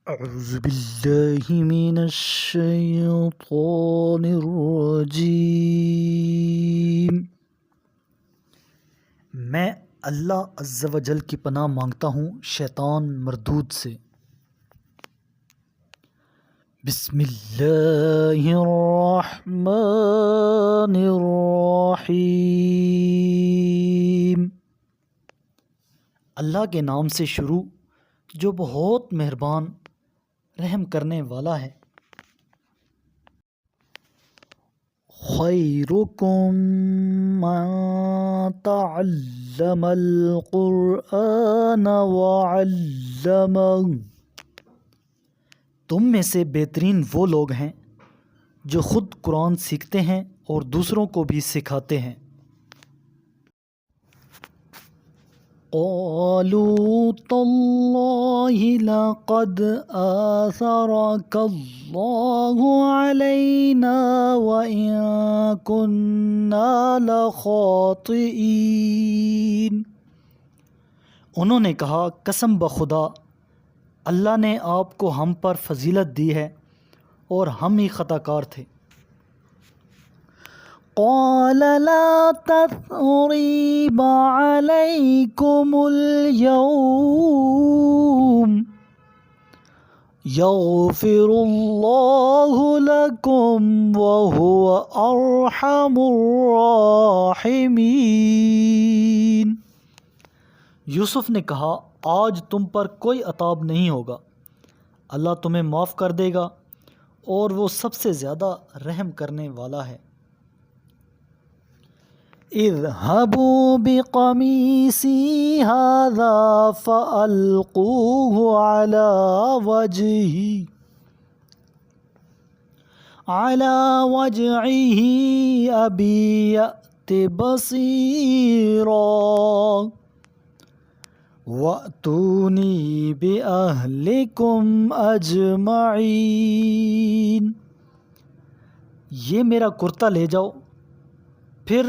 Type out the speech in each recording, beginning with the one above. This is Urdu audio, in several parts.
اعوذ باللہ من الشیطان الرجیم۔ میں اللہ عز و جل کی پناہ مانگتا ہوں شیطان مردود سے۔ بسم اللہ الرحمن الرحیم۔ اللہ کے نام سے شروع جو بہت مہربان رحم کرنے والا ہے۔ خیرکم من تعلم القرآن وعلمہ، تم میں سے بہترین وہ لوگ ہیں جو خود قرآن سیکھتے ہیں اور دوسروں کو بھی سکھاتے ہیں۔ قالوا تاللہ لقد آثرک اللہ علینا وإن كنا لخاطئین۔ انہوں نے کہا قسم بخدا اللہ نے آپ کو ہم پر فضیلت دی ہے اور ہم ہی خطا کار تھے۔ قال لا تثریب علیکم اليوم یغفر اللہ لکم وہو ارحم الراحمین۔ یوسف نے کہا آج تم پر کوئی عتاب نہیں ہوگا، اللہ تمہیں معاف کر دے گا اور وہ سب سے زیادہ رحم کرنے والا ہے۔ اذهبوا بقمیصی ھذا فألقوه على وجهه أبی یأت بصیرا وَأْتُونِي بِأَهْلِكُمْ أَجْمَعِينَ۔ یہ میرا کرتا لے جاؤ، پھر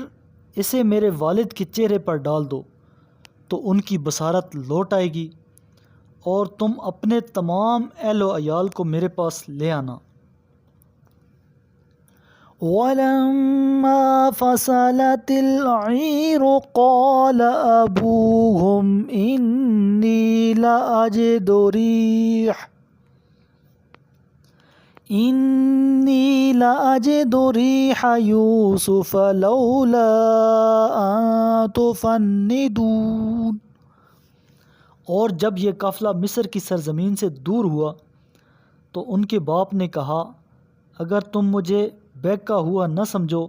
اسے میرے والد کے چہرے پر ڈال دو تو ان کی بصارت لوٹ آئے گی، اور تم اپنے تمام اہل و عیال کو میرے پاس لے آنا۔ وَلَمَّا فَصَلَتِ الْعِيرُ قَالَ أَبُوهُمْ إِنِّي لَأَجِدُ رِيحَ يُوسُفَ لَوْلَا أَن تُفَنِّدُونِ۔ اور جب یہ قافلہ مصر کی سرزمین سے دور ہوا تو ان کے باپ نے کہا اگر تم مجھے بہکا ہوا نہ سمجھو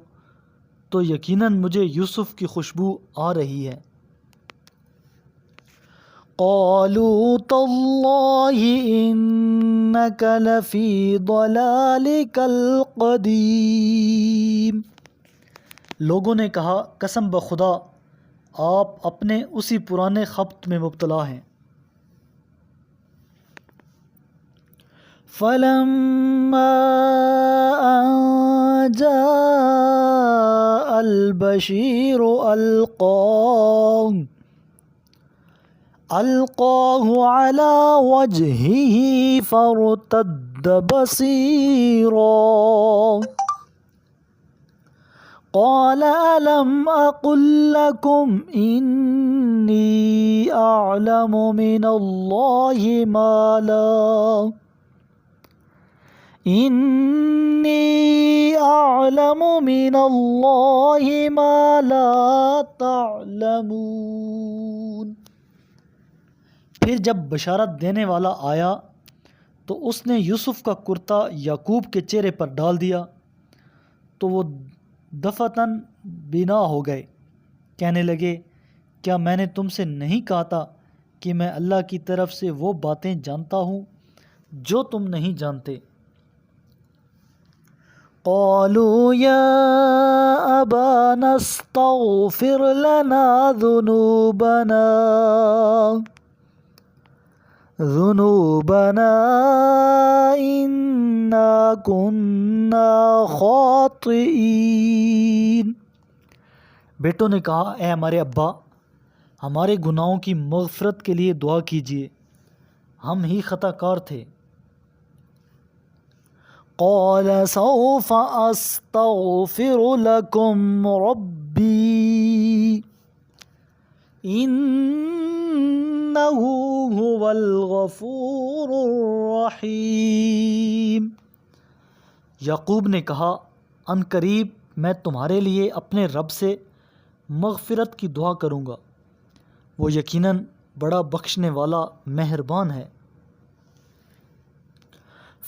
تو یقیناً مجھے یوسف کی خوشبو آ رہی ہے۔ قالوا تاللہ انک لفی ضلالک القدیم۔ لوگوں نے کہا قسم بخدا آپ اپنے اسی پرانے خبط میں مبتلا ہیں۔ فَلَمَّا أَن جَاءَ الْبَشِيرُ أَلْقَاهُ عَلَى وَجْهِهِ فَارْتَدَّ بَصِيرًا قَالَ أَلَمْ أَقُل لَّكُمْ إِنِّي أَعْلَمُ مِنَ اللَّهِ مَا لَا تَعْلَمُونَ۔ پھر جب بشارت دینے والا آیا تو اس نے یوسف کا کرتا یعقوب کے چہرے پر ڈال دیا تو وہ دفعتاً بینا ہو گئے، کہنے لگے کیا میں نے تم سے نہیں کہا تھا کہ میں اللہ کی طرف سے وہ باتیں جانتا ہوں جو تم نہیں جانتے۔ قالوا یا ابانا استغفر لنا ذنوبنا انا كنا خاطئین۔ بیٹوں نے کہا اے ہمارے ابا ہمارے گناہوں کی مغفرت کے لیے دعا کیجیے، ہم ہی خطا کار تھے۔ قال سوف استغفر لكم ربی انہ هو الغفور الرحیم۔ یعقوب نے کہا ان قریب میں تمہارے لیے اپنے رب سے مغفرت کی دعا کروں گا، وہ یقیناً بڑا بخشنے والا مہربان ہے۔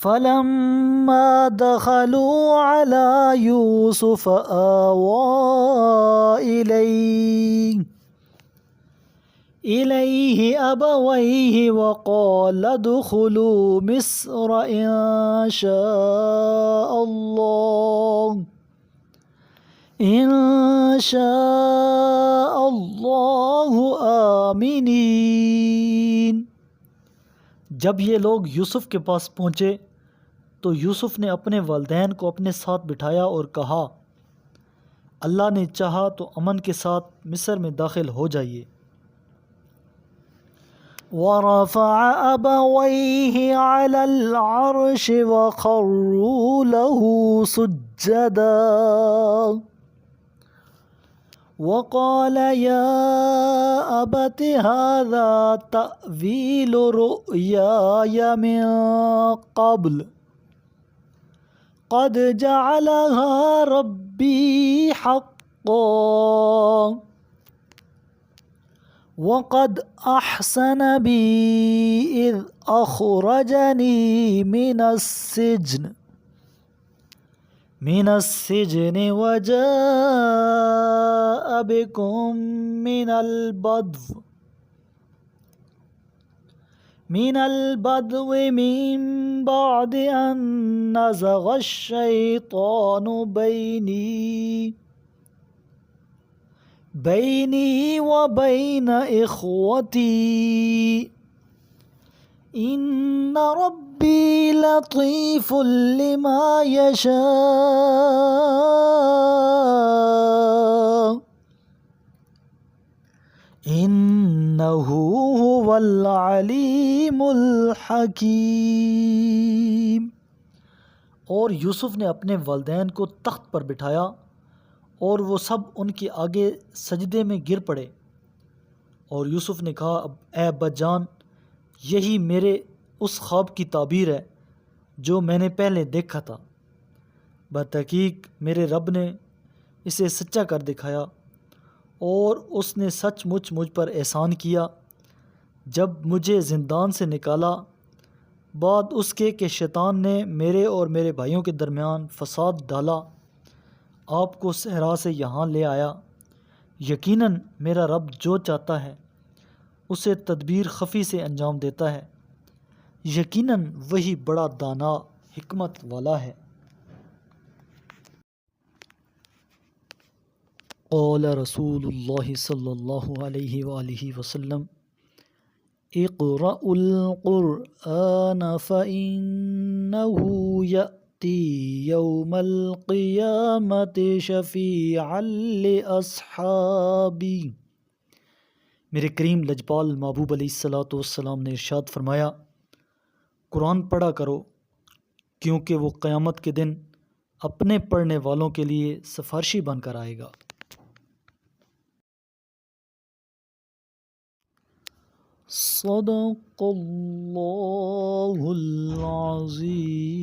فلما دخلوا على يوسف آوى إليه أبويه وقال ادخلوا مصر إن شاء الله آمنين۔ جب یہ لوگ یوسف کے پاس پہنچے تو یوسف نے اپنے والدین کو اپنے ساتھ بٹھایا اور کہا اللہ نے چاہا تو امن کے ساتھ مصر میں داخل ہو جائیے۔ وَرَفَعَ أَبَوَيْهِ عَلَى الْعَرْشِ وَخَرُّوا لَهُ سُجَّدًا وَقَالَ يَا أَبَتِ هَذَا تَأْوِيلُ رُؤْيَايَ مِن قَبْلُ قَدْ جَعَلَهَا رَبِّي حَقًّا وَقَدْ أَحْسَنَ بِي إِذْ أَخْرَجَنِي مِنَ السِّجْنِ وَجَاءَ بِكُم من البدو من بعد أن نزغ الشيطان بيني وبين إخوتي إن ربي لطيف لما يشاء إنه هو العليم الحكيم۔ اور یوسف نے اپنے والدین کو تخت پر بٹھایا اور وہ سب ان کے آگے سجدے میں گر پڑے، اور یوسف نے کہا اے ابا جان، یہی میرے اس خواب کی تعبیر ہے جو میں نے پہلے دیکھا تھا، بتحقیق میرے رب نے اسے سچا کر دکھایا، اور اس نے سچ مچ مجھ پر احسان کیا جب مجھے زندان سے نکالا بعد اس کے کہ شیطان نے میرے اور میرے بھائیوں کے درمیان فساد ڈالا، آپ کو صحرا سے یہاں لے آیا۔ یقیناً میرا رب جو چاہتا ہے اسے تدبیر خفی سے انجام دیتا ہے، یقیناً وہی بڑا دانا حکمت والا ہے۔ قال رسول اللہ صلی اللہ علیہ وآلہ وسلم اقرأوا القرآن فإنه يأتي يوم القيامة شفيعا لأصحابي۔ میرے کریم لجپال محبوب علیہ الصلاۃ والسلام نے ارشاد فرمایا قرآن پڑھا کرو کیونکہ وہ قیامت کے دن اپنے پڑھنے والوں کے لیے سفارشی بن کر آئے گا۔ صدق اللہ العظیم۔